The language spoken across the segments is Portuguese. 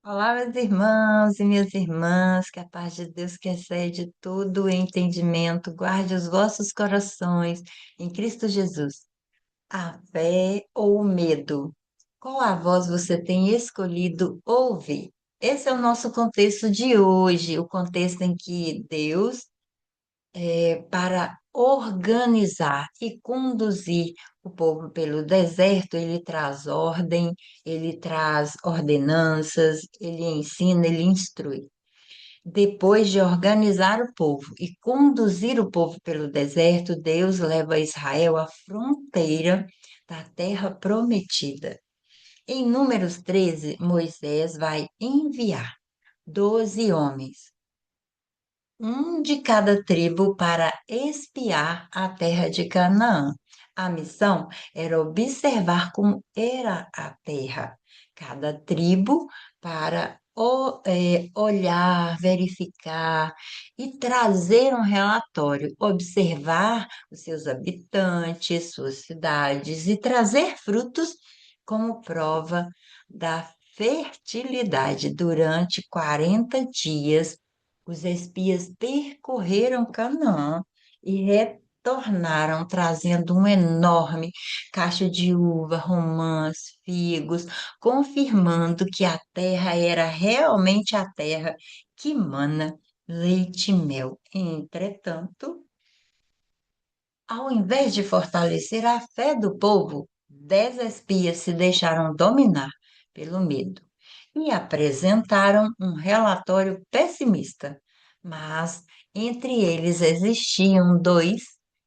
Olá, meus irmãos e minhas irmãs, que a paz de Deus que excede todo o entendimento, guarde os vossos corações em Cristo Jesus. A fé ou o medo? Qual a voz você tem escolhido ouvir? Esse é o nosso contexto de hoje, o contexto em que Deus para organizar e conduzir o povo pelo deserto, ele traz ordem, ele traz ordenanças, ele ensina, ele instrui. Depois de organizar o povo e conduzir o povo pelo deserto, Deus leva Israel à fronteira da terra prometida. Em Números 13, Moisés vai enviar 12 homens, um de cada tribo para espiar a terra de Canaã. A missão era observar como era a terra, cada tribo para olhar, verificar e trazer um relatório, observar os seus habitantes, suas cidades e trazer frutos como prova da fertilidade durante 40 dias. Os espias percorreram Canaã e retornaram trazendo um enorme cacho de uva, romãs, figos, confirmando que a terra era realmente a terra que mana leite e mel. Entretanto, ao invés de fortalecer a fé do povo, 10 espias se deixaram dominar pelo medo e apresentaram um relatório pessimista. Mas entre eles existiam dois,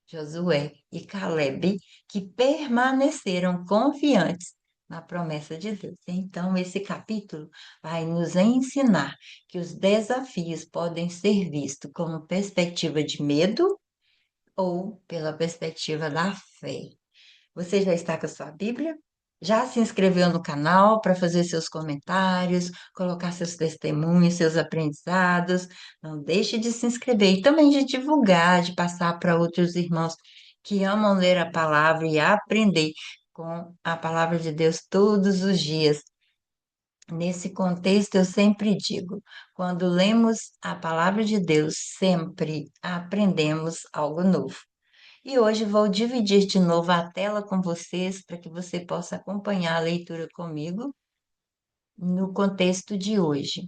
Josué e Caleb, que permaneceram confiantes na promessa de Deus. Então, esse capítulo vai nos ensinar que os desafios podem ser vistos como perspectiva de medo ou pela perspectiva da fé. Você já está com a sua Bíblia? Já se inscreveu no canal para fazer seus comentários, colocar seus testemunhos, seus aprendizados? Não deixe de se inscrever e também de divulgar, de passar para outros irmãos que amam ler a palavra e aprender com a palavra de Deus todos os dias. Nesse contexto, eu sempre digo, quando lemos a palavra de Deus, sempre aprendemos algo novo. E hoje vou dividir de novo a tela com vocês para que você possa acompanhar a leitura comigo no contexto de hoje.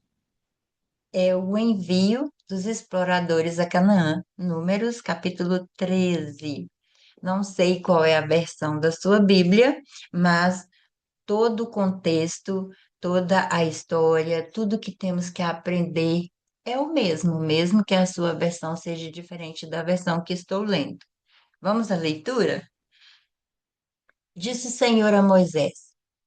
É o envio dos exploradores a Canaã, Números capítulo 13. Não sei qual é a versão da sua Bíblia, mas todo o contexto, toda a história, tudo que temos que aprender é o mesmo, mesmo que a sua versão seja diferente da versão que estou lendo. Vamos à leitura? Disse o Senhor a Moisés: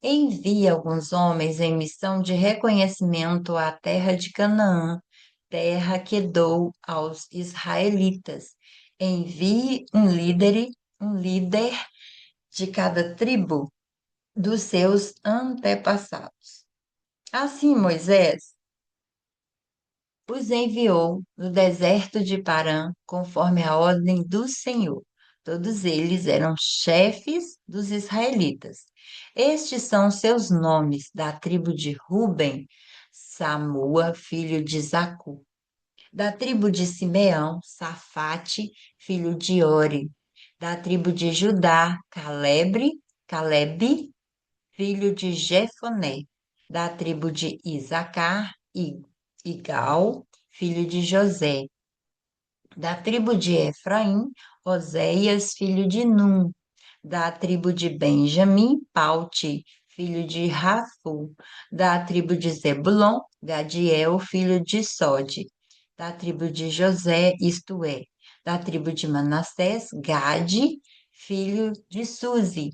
Envie alguns homens em missão de reconhecimento à terra de Canaã, terra que dou aos israelitas. Envie um líder de cada tribo dos seus antepassados. Assim, Moisés os enviou no deserto de Parã, conforme a ordem do Senhor. Todos eles eram chefes dos israelitas. Estes são seus nomes: da tribo de Ruben, Samua, filho de Zacu; da tribo de Simeão, Safate, filho de Ori; da tribo de Judá, Calebe, filho de Jefoné; da tribo de Isacar, Igal, filho de José; da tribo de Efraim, Oséias, filho de Num; da tribo de Benjamim, Paute, filho de Rafu; da tribo de Zebulon, Gadiel, filho de Sode; da tribo de José, isto é, da tribo de Manassés, Gade, filho de Suzi;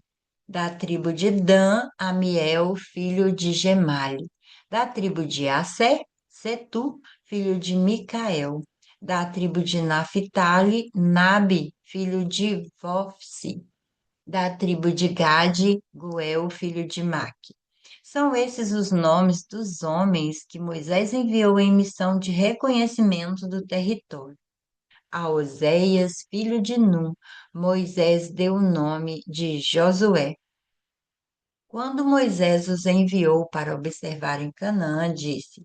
da tribo de Dan, Amiel, filho de Gemali; da tribo de Asser, Setu, filho de Micael; da tribo de Naphtali, Nabi, filho de Vofsi; da tribo de Gade, Guel, filho de Maque. São esses os nomes dos homens que Moisés enviou em missão de reconhecimento do território. A Oséias, filho de Num, Moisés deu o nome de Josué. Quando Moisés os enviou para observarem Canaã, disse: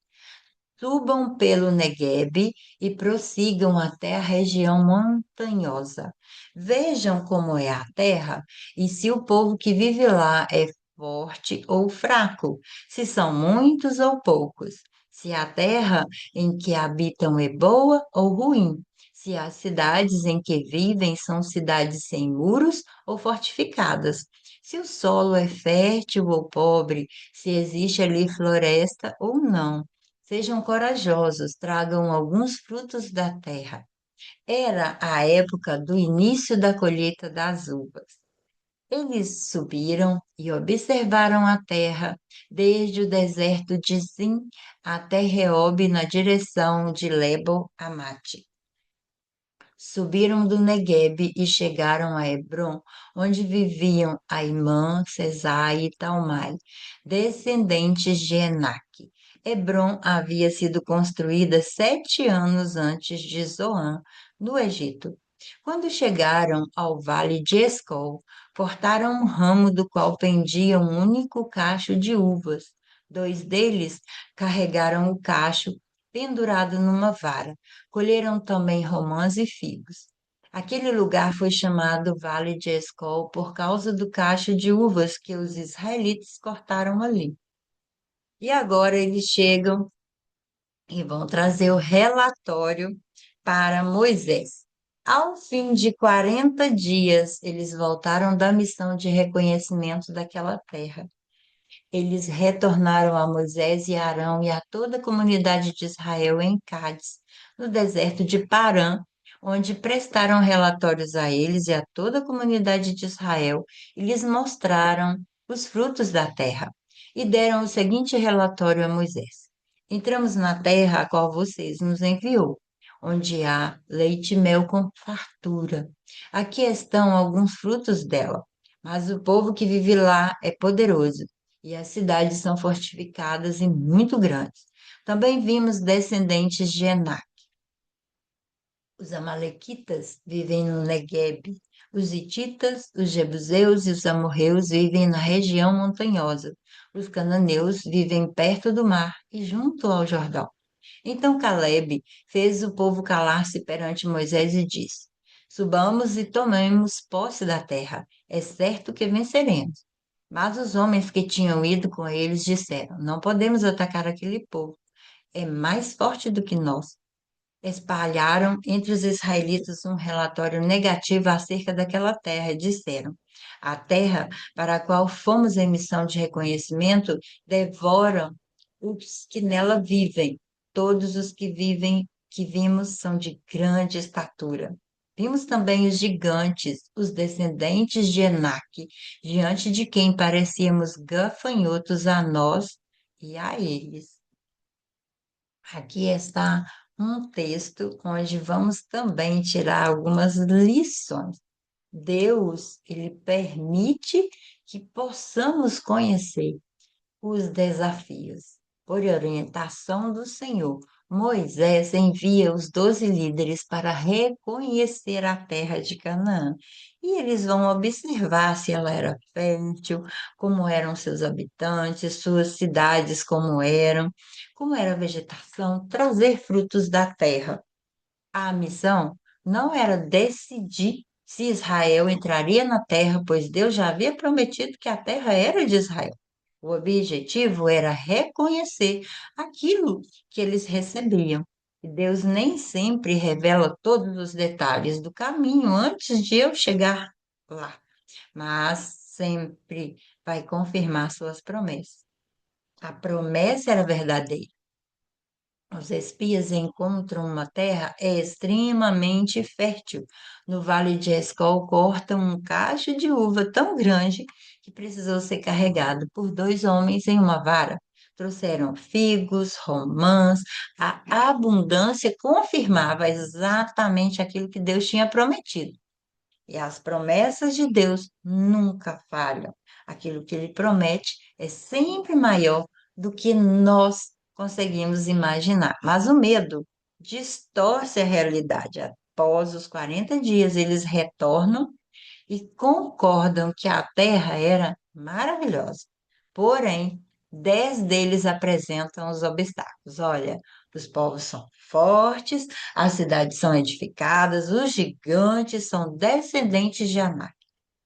Subam pelo Neguebe e prossigam até a região montanhosa. Vejam como é a terra e se o povo que vive lá é forte ou fraco, se são muitos ou poucos, se a terra em que habitam é boa ou ruim, se as cidades em que vivem são cidades sem muros ou fortificadas, se o solo é fértil ou pobre, se existe ali floresta ou não. Sejam corajosos, tragam alguns frutos da terra. Era a época do início da colheita das uvas. Eles subiram e observaram a terra, desde o deserto de Zin até Reob, na direção de Lebo-Amate. Subiram do Neguebe e chegaram a Hebrom, onde viviam Aimã, Sesai e Talmai, descendentes de Enaque. Hebrom havia sido construída 7 anos antes de Zoan, no Egito. Quando chegaram ao vale de Escol, cortaram um ramo do qual pendia um único cacho de uvas. Dois deles carregaram o cacho pendurado numa vara. Colheram também romãs e figos. Aquele lugar foi chamado Vale de Escol por causa do cacho de uvas que os israelitas cortaram ali. E agora eles chegam e vão trazer o relatório para Moisés. Ao fim de 40 dias, eles voltaram da missão de reconhecimento daquela terra. Eles retornaram a Moisés e Arão e a toda a comunidade de Israel em Cádiz, no deserto de Parã, onde prestaram relatórios a eles e a toda a comunidade de Israel e lhes mostraram os frutos da terra. E deram o seguinte relatório a Moisés: Entramos na terra a qual vocês nos enviou, onde há leite e mel com fartura. Aqui estão alguns frutos dela, mas o povo que vive lá é poderoso e as cidades são fortificadas e muito grandes. Também vimos descendentes de Enac. Os amalequitas vivem no Neguebe. Os hititas, os jebuseus e os amorreus vivem na região montanhosa. Os cananeus vivem perto do mar e junto ao Jordão. Então Caleb fez o povo calar-se perante Moisés e disse: Subamos e tomemos posse da terra. É certo que venceremos. Mas os homens que tinham ido com eles disseram: Não podemos atacar aquele povo. É mais forte do que nós. Espalharam entre os israelitas um relatório negativo acerca daquela terra e disseram: A terra para a qual fomos em missão de reconhecimento devora os que nela vivem. Todos os que vivem, que vimos, são de grande estatura. Vimos também os gigantes, os descendentes de Enaque, diante de quem parecíamos gafanhotos a nós e a eles. Aqui está um texto onde vamos também tirar algumas lições. Deus, ele permite que possamos conhecer os desafios. Por orientação do Senhor, Moisés envia os 12 líderes para reconhecer a terra de Canaã. E eles vão observar se ela era fértil, como eram seus habitantes, suas cidades como era a vegetação, trazer frutos da terra. A missão não era decidir se Israel entraria na terra, pois Deus já havia prometido que a terra era de Israel. O objetivo era reconhecer aquilo que eles recebiam. E Deus nem sempre revela todos os detalhes do caminho antes de eu chegar lá, mas sempre vai confirmar suas promessas. A promessa era verdadeira. Os espias encontram uma terra extremamente fértil. No Vale de Escol, cortam um cacho de uva tão grande que precisou ser carregado por 2 homens em uma vara. Trouxeram figos, romãs, a abundância confirmava exatamente aquilo que Deus tinha prometido. E as promessas de Deus nunca falham. Aquilo que ele promete é sempre maior do que nós conseguimos imaginar. Mas o medo distorce a realidade. Após os 40 dias, eles retornam e concordam que a terra era maravilhosa. Porém, 10 deles apresentam os obstáculos. Olha, os povos são fortes, as cidades são edificadas, os gigantes são descendentes de Anak.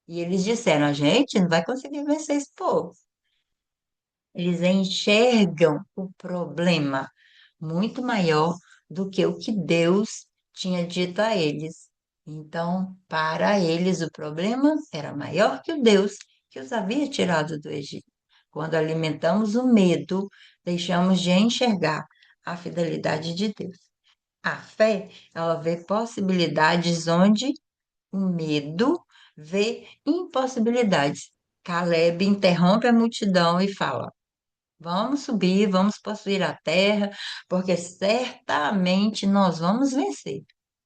E eles disseram: a gente não vai conseguir vencer esse povo. Eles enxergam o problema muito maior do que o que Deus tinha dito a eles. Então, para eles, o problema era maior que o Deus que os havia tirado do Egito. Quando alimentamos o medo, deixamos de enxergar a fidelidade de Deus. A fé, ela vê possibilidades onde o medo vê impossibilidades. Caleb interrompe a multidão e fala: vamos subir, vamos possuir a terra, porque certamente nós vamos vencer.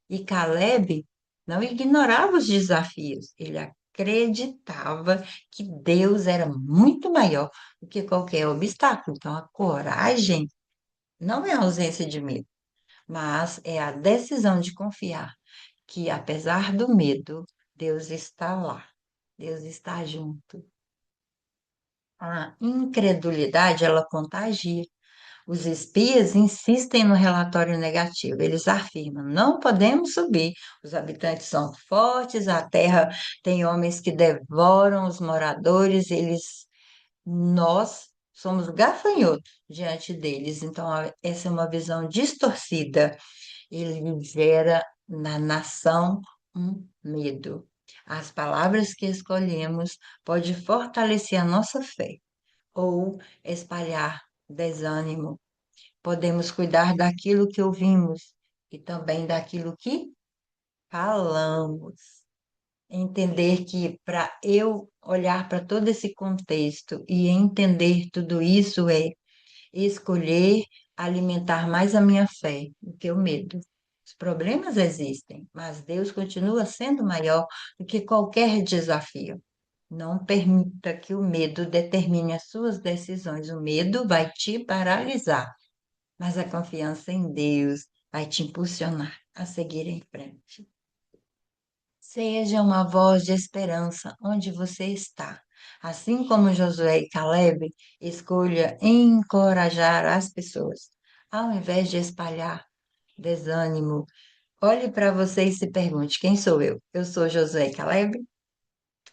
E Caleb não ignorava os desafios, ele acreditava que Deus era muito maior do que qualquer obstáculo. Então, a coragem não é a ausência de medo, mas é a decisão de confiar que, apesar do medo, Deus está lá, Deus está junto. A incredulidade, ela contagia. Os espias insistem no relatório negativo. Eles afirmam: não podemos subir. Os habitantes são fortes, a terra tem homens que devoram os moradores, nós somos gafanhotos diante deles. Então, essa é uma visão distorcida. Ele gera na nação um medo. As palavras que escolhemos podem fortalecer a nossa fé ou espalhar desânimo. Podemos cuidar daquilo que ouvimos e também daquilo que falamos. Entender que para eu olhar para todo esse contexto e entender tudo isso é escolher alimentar mais a minha fé do que o medo. Os problemas existem, mas Deus continua sendo maior do que qualquer desafio. Não permita que o medo determine as suas decisões. O medo vai te paralisar, mas a confiança em Deus vai te impulsionar a seguir em frente. Seja uma voz de esperança onde você está. Assim como Josué e Caleb, escolha encorajar as pessoas, ao invés de espalhar desânimo. Olhe para você e se pergunte: quem sou eu? Eu sou Josué e Caleb?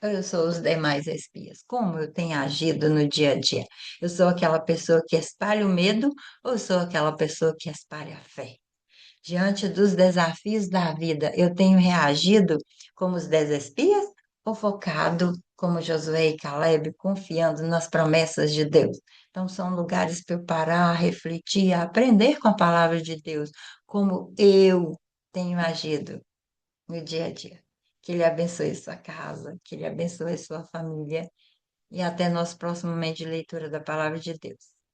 Ou eu sou os demais espias? Como eu tenho agido no dia a dia? Eu sou aquela pessoa que espalha o medo ou sou aquela pessoa que espalha a fé? Diante dos desafios da vida, eu tenho reagido como os 10 espias ou focado como Josué e Caleb, confiando nas promessas de Deus? Então, são lugares para eu parar, refletir, aprender com a palavra de Deus, como eu tenho agido no dia a dia. Que Ele abençoe sua casa, que Ele abençoe sua família e até nosso próximo momento de leitura da palavra de Deus.